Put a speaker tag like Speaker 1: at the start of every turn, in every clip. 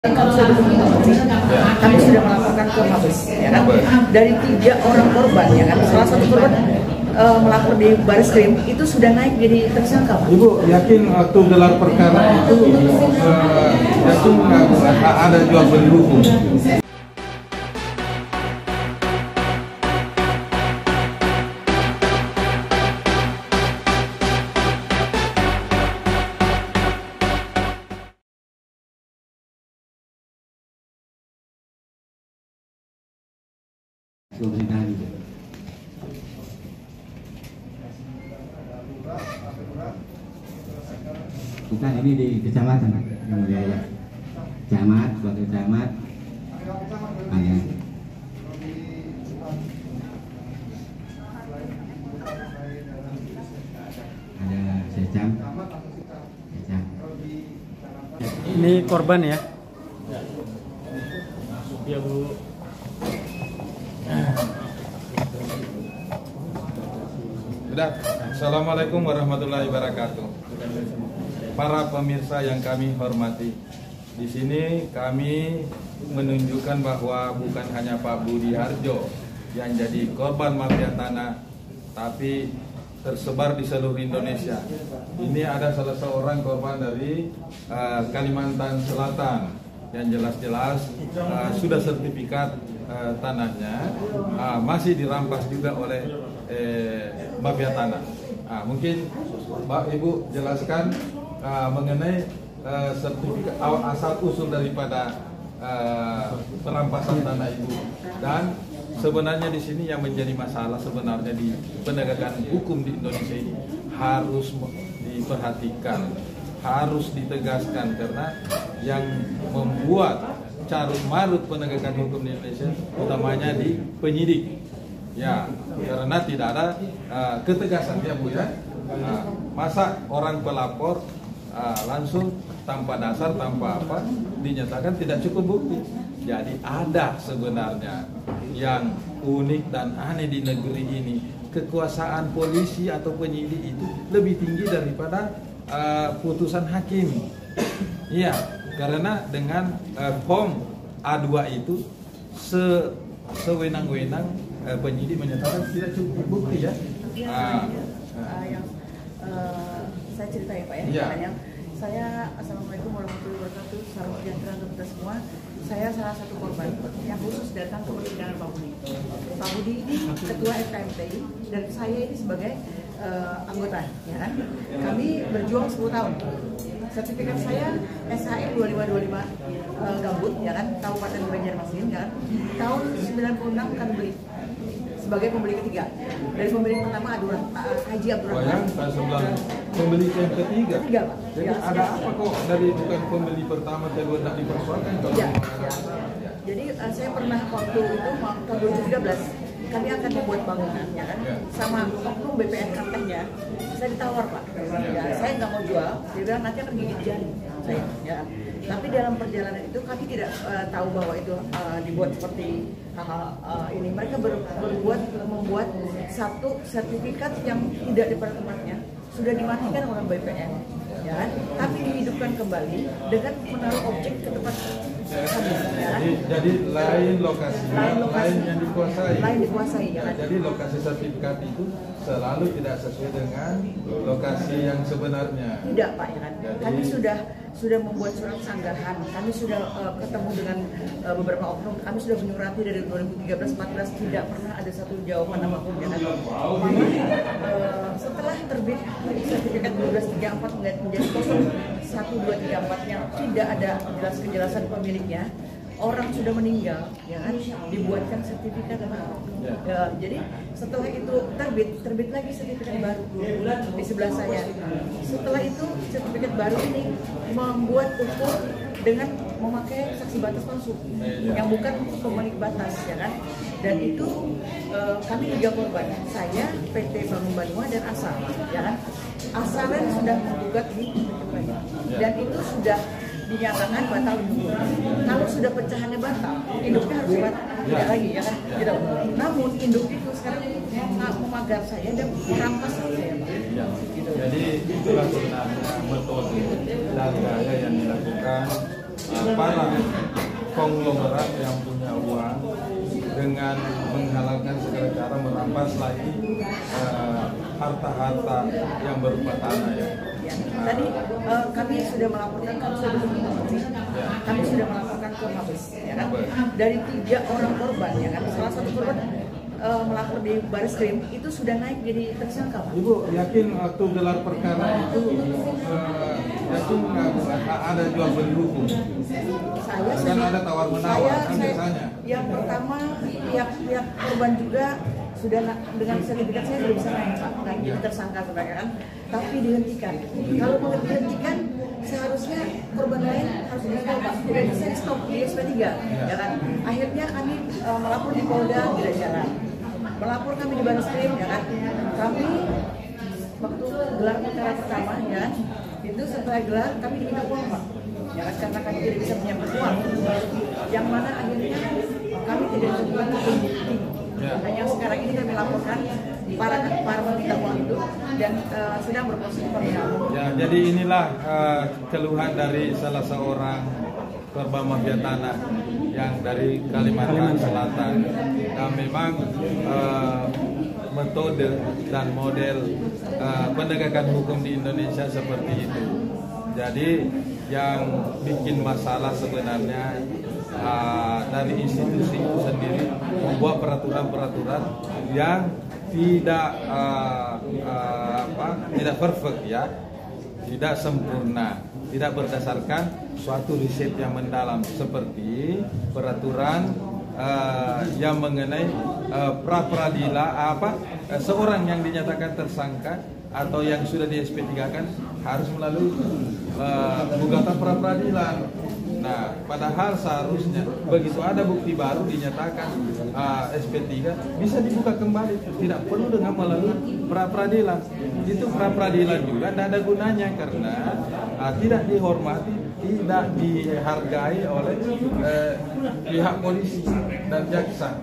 Speaker 1: Kami sudah berkomunikasi, kami sudah melaporkan ke Mabes, ya kan? Dari 3 orang korban, ya kan? Salah satu korban melapor di Baris Krim itu sudah naik jadi tersangka, Pak.
Speaker 2: Ibu yakin waktu gelar perkara itu yakin ada jual beli hukum?
Speaker 3: Kita ini di kecamatan, yang mulia ya, camat, sebagai camat, ada secam.
Speaker 4: Ini korban ya?
Speaker 5: Ya Bu.
Speaker 2: Sudah. Assalamualaikum warahmatullahi wabarakatuh. Para pemirsa yang kami hormati, di sini kami menunjukkan bahwa bukan hanya Pak Budi Harjo yang jadi korban mafia tanah, tapi tersebar di seluruh Indonesia. Ini ada salah seorang korban dari Kalimantan Selatan yang jelas-jelas sudah sertifikat tanahnya masih dirampas juga oleh mafia tanah. Mungkin Mbak Ibu jelaskan mengenai sertifikat asal usul daripada perampasan tanah Ibu, dan sebenarnya di sini yang menjadi masalah sebenarnya di penegakan hukum di Indonesia ini harus diperhatikan, harus ditegaskan, karena yang membuat carut marut penegakan hukum di Indonesia utamanya di penyidik. Ya, karena tidak ada ketegasan ya Bu ya. Masa orang pelapor langsung tanpa dasar, tanpa apa, dinyatakan tidak cukup bukti. Jadi ada sebenarnya yang unik dan aneh di negeri ini. Kekuasaan polisi atau penyidik itu lebih tinggi daripada putusan hakim. Iya, karena dengan form A2 itu sewenang-wenang penyidik menyatakan tidak cukup bukti ya.
Speaker 1: Saya cerita ya Pak ya.
Speaker 2: Ya.
Speaker 1: Saya Assalamualaikum warahmatullahi wabarakatuh. Salam sejahtera untuk kita semua. Saya salah satu korban yang khusus datang ke persidangan Pak Budi. Pak Budi ini ketua FKMTI dan saya ini sebagai anggota, ya kan? Kami berjuang 10 tahun. Sertifikat saya SHM 2525 Gambut, ya kan, Kabupaten Banjarmasin, ya kan. Tahun 96 kami beli sebagai pembeli ketiga. Dari pembeli pertama Haji Abdurrahman.
Speaker 2: Yang sebelah pembeli yang ketiga.
Speaker 1: Ketiga, Pak.
Speaker 2: Jadi
Speaker 1: Ya,
Speaker 2: ada apa kok dari bukan pembeli pertama kedua tidak dipersoalkan kalau
Speaker 1: ya. Jadi saya pernah waktu itu tahun 2013 kami akan membuat bangunan, ya kan, sama oknum BPN Kaltengnya. Saya ditawar Pak, ya saya nggak mau jual, dia bilang nanti akan gigit jari saya, ya. Tapi dalam perjalanan itu kami tidak tahu bahwa itu dibuat seperti hal-hal ini. Mereka membuat satu sertifikat yang tidak pada tempatnya, sudah dimatikan oleh BPN, ya kan? Tapi dihidupkan kembali dengan menaruh objek ke tempat kami, ya kan?
Speaker 2: Jadi lain lokasi yang dikuasai.
Speaker 1: Lain dikuasai, ya kan?
Speaker 2: Jadi lokasi sertifikat itu selalu tidak sesuai dengan lokasi yang sebenarnya.
Speaker 1: Tidak Pak, ya kan? Kami sudah membuat surat sanggahan, kami sudah ketemu dengan beberapa oknum, kami sudah menyurati dari 2013-14 tidak pernah ada satu jawaban apapun, ya kan? Jadi setelah terbit sertifikat 1234 menjadi 01234 yang tidak ada kejelasan pemiliknya, orang sudah meninggal, ya kan, dibuatkan sertifikat ya, jadi setelah itu terbit lagi sertifikat baru di sebelah saya. Setelah itu sertifikat baru ini membuat ukur dengan memakai saksi batas palsu yang bukan pemilik batas, ya kan. Dan itu kami 3 korban, saya, PT Bangun Banua dan Asa, ya kan. Asalen sudah menggugat di dan itu sudah dinyatakan batal induk. Kalau sudah pecahannya batal, induknya harus batal, tidak lagi, ya kan? Gitu. Namun induk itu sekarang memagar saya dan merampas saya, Pak.
Speaker 2: Ya. Jadi itulah sebenarnya metode dan gaya yang dilakukan para konglomerat yang punya uang dengan menghalalkan segala cara merampas lagi harta-harta yang berupa tanah ya.
Speaker 1: Ya. Tadi kami sudah melaporkan, kami sudah melaporkan ke Mabes, ya kan? Dari 3 orang korban, ya kan? Salah satu korban melapor di Barreskrim itu sudah naik jadi tersangka, Pak.
Speaker 2: Ibu yakin waktu gelar perkara itu yakin nggak ada jual beli hukum? Kan ada tawar menawar kan biasanya. Yang
Speaker 1: pertama pihak korban juga sudah dengan sertifikat saya sudah bisa naik, Pak, dan jadi tersangka sebagai kan, tapi dihentikan. Kalau mau dihentikan seharusnya korban lain harus diberitahu, Pak, tidak bisa di stop di SP3, ya kan. Akhirnya kami melapor di Polda, tidak jalan. Melapor kami di Barreskrim, ya kan. Kami waktu gelar perkara pertama, ya kan, itu setelah gelar kami diminta uang, Pak, ya kan, karena kami tidak bisa menyiapkan uang, yang mana akhirnya kami tidak bisa bukti. Dan yang sekarang ini kami laporkan para peminta uang itu dan sedang berproses perkara.
Speaker 2: Ya, jadi inilah keluhan dari salah seorang korban mafia tanah yang dari Kalimantan Selatan. Nah, memang metode dan model penegakan hukum di Indonesia seperti itu. Jadi yang bikin masalah sebenarnya dari institusi itu sendiri membuat peraturan-peraturan yang tidak perfect ya, tidak sempurna, tidak berdasarkan suatu riset yang mendalam seperti peraturan yang mengenai pra-peradilan seorang yang dinyatakan tersangka atau yang sudah di SP3 kan harus melalui gugatan pra-peradilan. Nah, padahal seharusnya begitu ada bukti baru dinyatakan SP3 bisa dibuka kembali, tidak perlu dengan melalui pra-peradilan. Itu pra-peradilan juga tidak ada gunanya karena tidak dihormati, tidak dihargai oleh pihak polisi dan jaksa.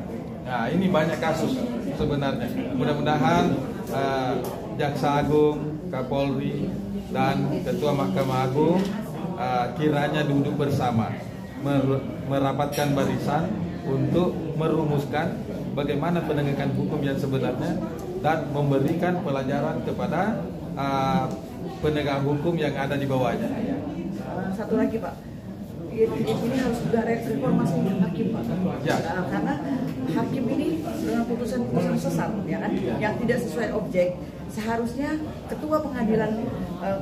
Speaker 2: Nah, ini banyak kasus sebenarnya. Mudah-mudahan Jaksa Agung, Kapolri, dan Ketua Mahkamah Agung kiranya duduk bersama, merapatkan barisan untuk merumuskan bagaimana penegakan hukum yang sebenarnya dan memberikan pelajaran kepada penegak hukum yang ada di bawahnya.
Speaker 1: Satu lagi, Pak, ini harus juga reformasi hakim, Pak. Ya. Karena hakim ini dengan putusan-putusan sesat, ya kan, yang tidak sesuai objek. Seharusnya ketua pengadilan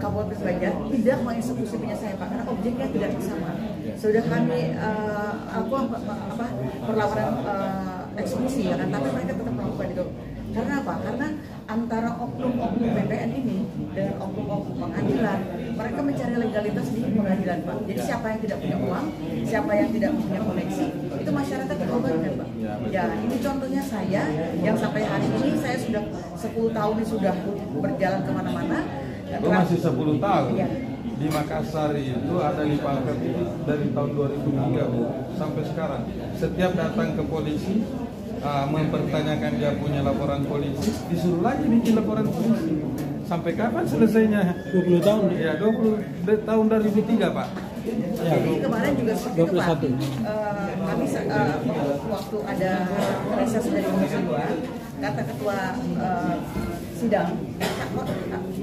Speaker 1: Kapolres Banjar tidak mengeksekusi penyelesaian, Pak, karena objeknya tidak sama. Sudah kami perlawanan eksekusi, ya kan, tapi mereka tetap melakukan itu. Karena apa? Karena antara oknum-oknum BPN ini dengan oknum-oknum pengadilan, mereka mencari legalitas di pengadilan, Pak. Jadi siapa yang tidak punya uang, siapa yang tidak punya koneksi, itu masyarakat dikorbankan, Pak. Ya, ini contohnya saya yang sampai hari ini saya sudah 10 tahun ini sudah berjalan kemana-mana.
Speaker 2: Itu masih 10 tahun.
Speaker 1: Ya.
Speaker 2: Di Makassar itu ada di Palkap itu dari tahun 2003 Bu sampai sekarang. Setiap datang ke polisi mempertanyakan dia punya laporan polisi, disuruh lagi bikin laporan polisi. Sampai kapan selesainya? 20 tahun. Ya, 20 tahun dari 2003, Pak.
Speaker 1: Ya. Jadi kemarin juga seperti itu, Pak. Kami waktu ada reses dari Komisi 2, kata ketua sidang,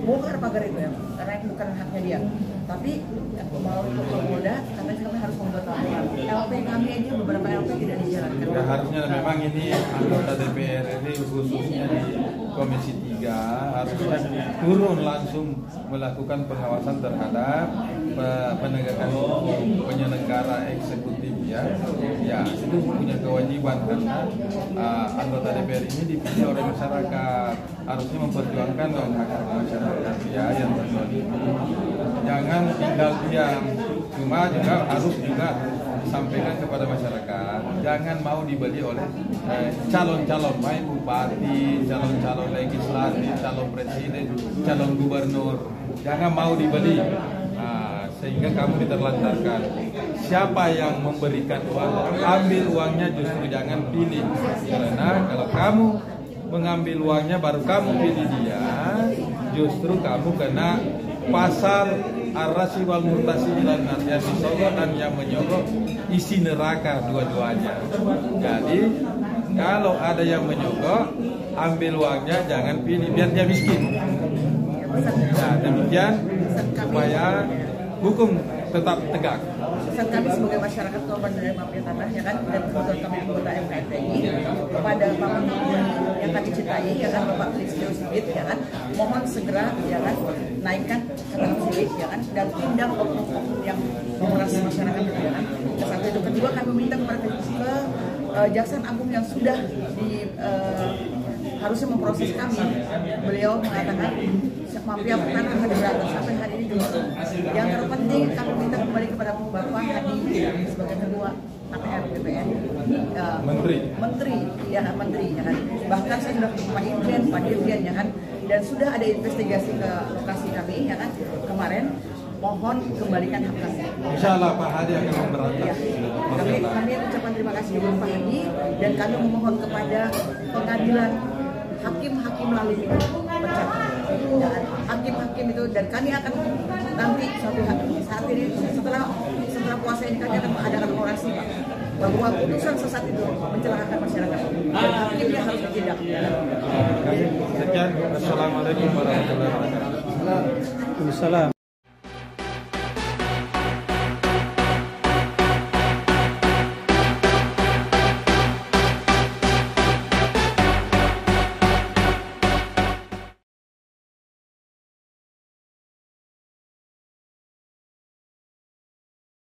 Speaker 1: bongkar pagar itu ya, karena itu bukan haknya dia. Tapi mau ke Polda, katanya kami harus membuat laporan. LP kami aja beberapa LP tidak dijalankan.
Speaker 2: Ya, harusnya memang ini anggota DPR ini khususnya di Komisi 3 harusnya turun langsung melakukan pengawasan terhadap penegakan hukum penyelenggara eksekutif ya. Ya, itu punya kewajiban karena anggota DPR ini dipilih oleh masyarakat, harusnya memperjuangkan dong hak masyarakat ya yang terjadi. Jangan tinggal diam, cuma juga harus juga disampaikan kepada masyarakat, jangan mau dibeli oleh calon-calon baik bupati, calon-calon legislatif, calon presiden, calon gubernur, jangan mau dibeli. Sehingga kamu diterlantarkan. Siapa yang memberikan uang, ambil uangnya, justru jangan pilih. Karena kalau kamu mengambil uangnya baru kamu pilih dia, justru kamu kena pasal arasi wal murtasi dan yang disogok dan yang menyogok isi neraka dua-duanya. Jadi kalau ada yang menyogok, ambil uangnya, jangan pilih biar dia miskin. Nah, demikian supaya hukum tetap tegak.
Speaker 1: Pesan kami sebagai masyarakat korban dari mafia tanah, ya kan, dan kebetulan kami anggota MKTI kepada Bapak yang kami cintai, ya kan, Bapak Listio Sigit, ya kan, mohon segera, ya kan, naikkan kata sidik, ya kan, dan tindak oknum-oknum yang memeras masyarakat, ya kan. Satu itu, kedua kami meminta kepada Jaksa Agung yang sudah harusnya memproses kami. Beliau mengatakan mafia tanah akan diberantas sampai hari ini juga. Yang terpenting kami minta kembali kepada Bapak Hadi sebagai ketua KPR BPN, menteri, ya kan. Bahkan saya sudah ketemu Pak Irjen, Pak Dirjen, ya kan, dan sudah ada investigasi ke lokasi kami, ya kan, kemarin. Mohon kembalikan hak kami.
Speaker 2: Insya Allah Pak Hadi akan memberantas.
Speaker 1: Ya. Kami ucapkan terima kasih kepada Pak Hadi, dan kami memohon kepada pengadilan hakim-hakim lalu pecat. Hakim-hakim itu, dan kami akan nanti suatu saat ini setelah puasa ini kami akan mengadakan orasi, Pak, bahwa putusan sesat itu mencelakakan masyarakat dan hakimnya harus ditindak.
Speaker 2: Sekian, assalamualaikum warahmatullahi wabarakatuh.
Speaker 4: Waalaikumsalam.